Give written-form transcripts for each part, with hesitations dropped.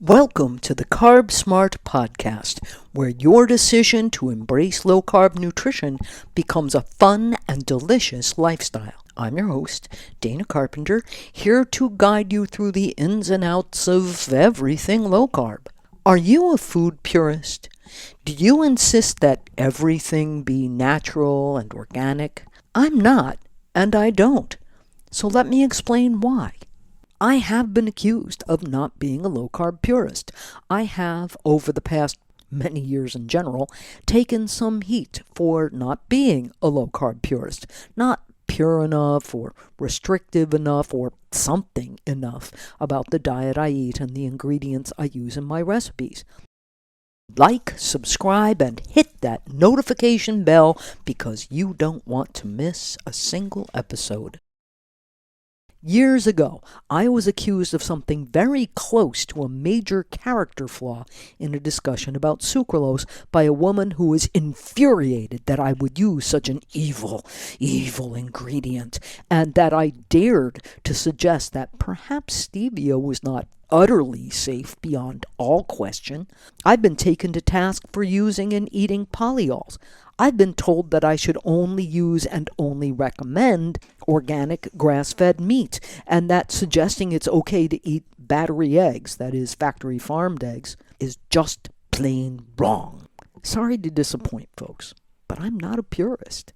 Welcome to the CarbSmart podcast, where your decision to embrace low-carb nutrition becomes a fun and delicious lifestyle. I'm your host, Dana Carpenter, here to guide you through the ins and outs of everything low-carb. Are you a food purist? Do you insist that everything be natural and organic? I'm not, and I don't. So let me explain why. I have been accused of not being a low-carb purist. I have, over the past many years in general, taken some heat for not being a low-carb purist, not pure enough or restrictive enough or something enough about the diet I eat and the ingredients I use in my recipes. Like, subscribe, and hit that notification bell because you don't want to miss a single episode. Years ago, I was accused of something very close to a major character flaw in a discussion about sucralose by a woman who was infuriated that I would use such an evil ingredient, and that I dared to suggest that perhaps stevia was not utterly safe beyond all question. I've been taken to task for using and eating polyols. I've been told that I should only use and only recommend organic grass-fed meat, and that suggesting it's okay to eat battery eggs, that is, factory farmed eggs, is just plain wrong. Sorry to disappoint, folks, but I'm not a purist.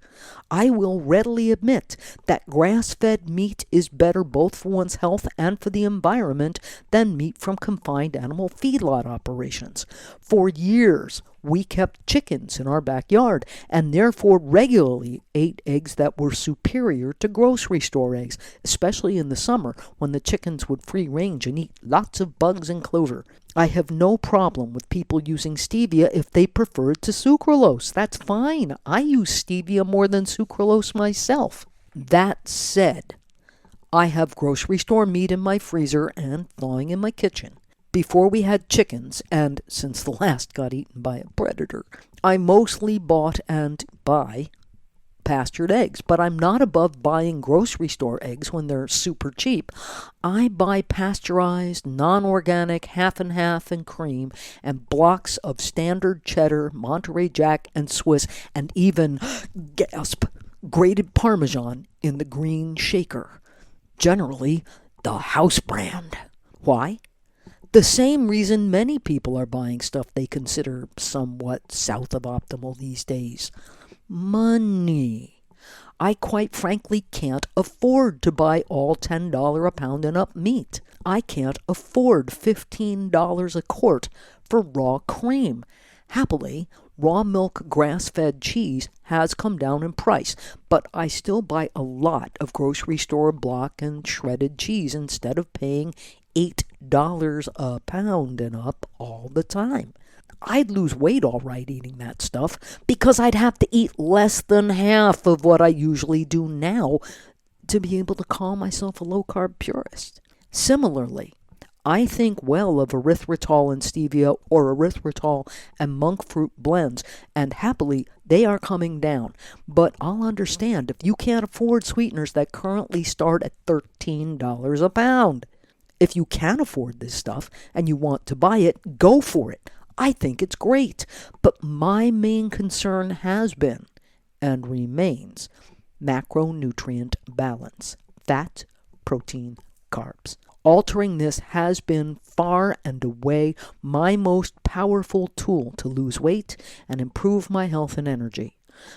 I will readily admit that grass-fed meat is better both for one's health and for the environment than meat from confined animal feedlot operations. For years, we kept chickens in our backyard and therefore regularly ate eggs that were superior to grocery store eggs, especially in the summer when the chickens would free range and eat lots of bugs and clover. I have no problem with people using stevia if they prefer it to sucralose. That's fine. I use stevia more than sucralose myself. That said, I have grocery store meat in my freezer and thawing in my kitchen. Before we had chickens, and since the last got eaten by a predator, I mostly bought and buy pastured eggs, but I'm not above buying grocery store eggs when they're super cheap. I buy pasteurized, non-organic, half and half and cream, and blocks of standard cheddar, Monterey Jack, and Swiss, and even, gasp, grated Parmesan in the green shaker. Generally, the house brand. Why? The same reason many people are buying stuff they consider somewhat south of optimal these days. Money. I quite frankly can't afford to buy all $10 a pound and up meat. I can't afford $15 a quart for raw cream. Happily, raw milk grass-fed cheese has come down in price, but I still buy a lot of grocery store block and shredded cheese instead of paying $8 a pound and up all the time. I'd lose weight all right eating that stuff because I'd have to eat less than half of what I usually do now to be able to call myself a low-carb purist. Similarly, I think well of erythritol and stevia or erythritol and monk fruit blends, and happily they are coming down. But I'll understand if you can't afford sweeteners that currently start at $13 a pound. If you can afford this stuff and you want to buy it, go for it. I think it's great. But my main concern has been, and remains, macronutrient balance. Fat, protein, carbs. Altering this has been far and away my most powerful tool to lose weight and improve my health and energy.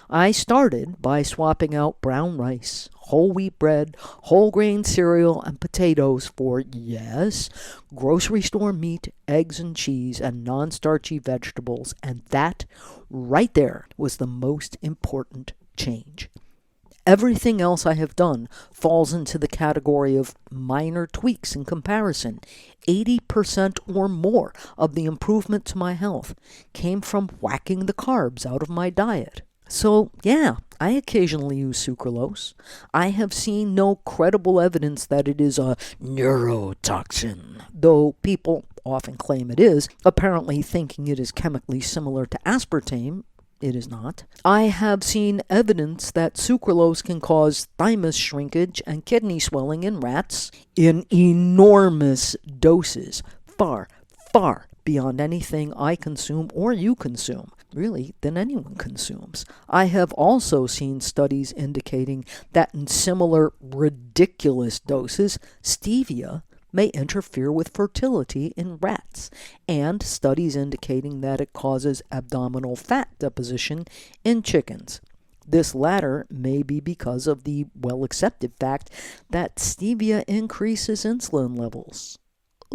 I started by swapping out brown rice, whole wheat bread, whole grain cereal, and potatoes for, yes, grocery store meat, eggs and cheese, and non-starchy vegetables, and that, right there, was the most important change. Everything else I have done falls into the category of minor tweaks in comparison. 80% or more of the improvement to my health came from whacking the carbs out of my diet. So, yeah, I occasionally use sucralose. I have seen no credible evidence that it is a neurotoxin, though people often claim it is, apparently thinking it is chemically similar to aspartame. It is not. I have seen evidence that sucralose can cause thymus shrinkage and kidney swelling in rats in enormous doses, far, far beyond anything I consume or you consume, really, than anyone consumes. I have also seen studies indicating that in similar ridiculous doses, stevia may interfere with fertility in rats, and studies indicating that it causes abdominal fat deposition in chickens. This latter may be because of the well-accepted fact that stevia increases insulin levels.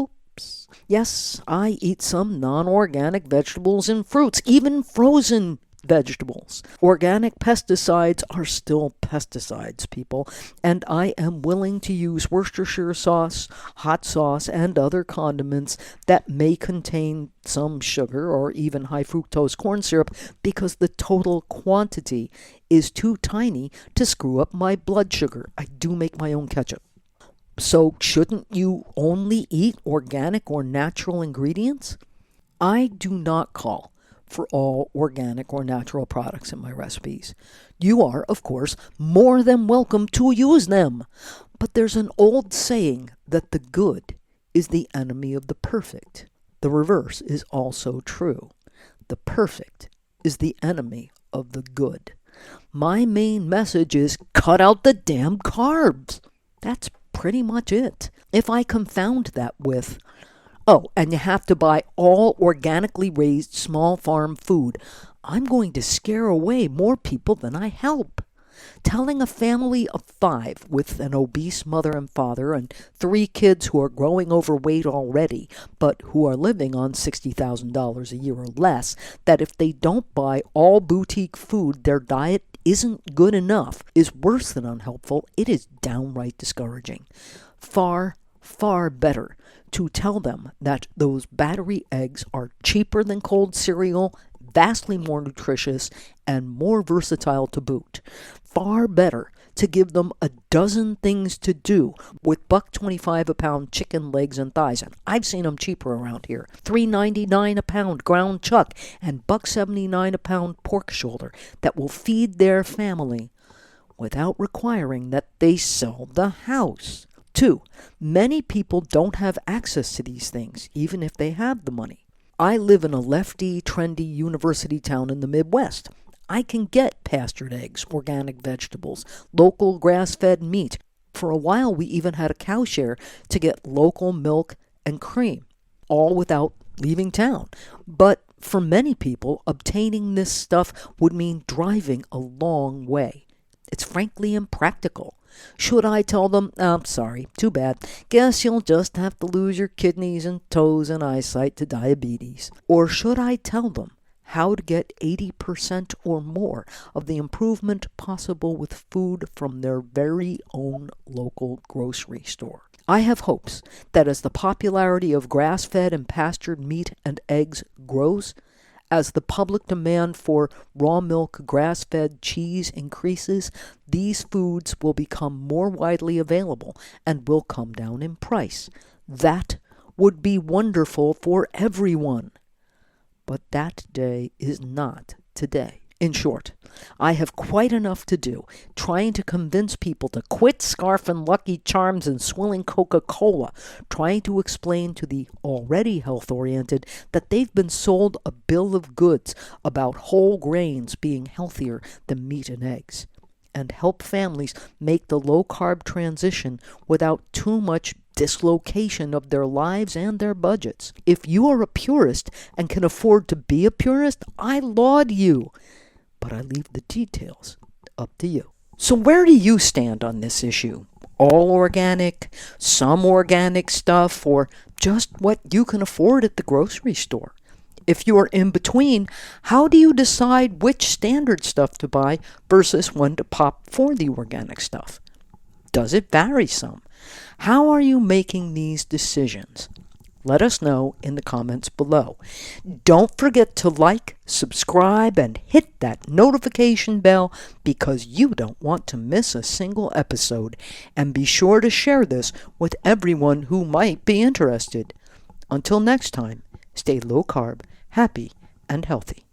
Oops. Yes, I eat some non-organic vegetables and fruits, even frozen vegetables. Organic pesticides are still pesticides, people, and I am willing to use Worcestershire sauce, hot sauce, and other condiments that may contain some sugar or even high fructose corn syrup because the total quantity is too tiny to screw up my blood sugar. I do make my own ketchup. So shouldn't you only eat organic or natural ingredients? I do not call for all organic or natural products in my recipes. You are, of course, more than welcome to use them. But there's an old saying that the good is the enemy of the perfect. The reverse is also true. The perfect is the enemy of the good. My main message is cut out the damn carbs. That's pretty much it. If I confound that with, oh, and you have to buy all organically raised small farm food, I'm going to scare away more people than I help. Telling a family of 5 with an obese mother and father and 3 kids who are growing overweight already, but who are living on $60,000 a year or less, that if they don't buy all boutique food, their diet isn't good enough is worse than unhelpful. It is downright discouraging. Far, far better to tell them that those battery eggs are cheaper than cold cereal, vastly more nutritious, and more versatile to boot. Far better to give them a dozen things to do with $1.25 a pound chicken legs and thighs, and I've seen them cheaper around here. $3.99 a pound ground chuck and $1.79 a pound pork shoulder that will feed their family without requiring that they sell the house. 2, many people don't have access to these things, even if they have the money. I live in a lefty, trendy university town in the Midwest. I can get pastured eggs, organic vegetables, local grass-fed meat. For a while, we even had a cow share to get local milk and cream, all without leaving town. But for many people, obtaining this stuff would mean driving a long way. It's frankly impractical. Should I tell them, sorry, too bad, guess you'll just have to lose your kidneys and toes and eyesight to diabetes? Or should I tell them how to get 80% or more of the improvement possible with food from their very own local grocery store? I have hopes that as the popularity of grass-fed and pastured meat and eggs grows, as the public demand for raw milk, grass-fed cheese increases, these foods will become more widely available and will come down in price. That would be wonderful for everyone. But that day is not today. In short, I have quite enough to do trying to convince people to quit scarfing Lucky Charms and swilling Coca-Cola, trying to explain to the already health-oriented that they've been sold a bill of goods about whole grains being healthier than meat and eggs, and help families make the low-carb transition without too much dislocation of their lives and their budgets. If you are a purist and can afford to be a purist, I laud you. But I leave the details up to you. So where do you stand on this issue? All organic, some organic stuff, or just what you can afford at the grocery store? If you are in between, how do you decide which standard stuff to buy versus when to pop for the organic stuff? Does it vary some? How are you making these decisions? Let us know in the comments below. Don't forget to like, subscribe, and hit that notification bell because you don't want to miss a single episode. And be sure to share this with everyone who might be interested. Until next time, stay low carb, happy, and healthy.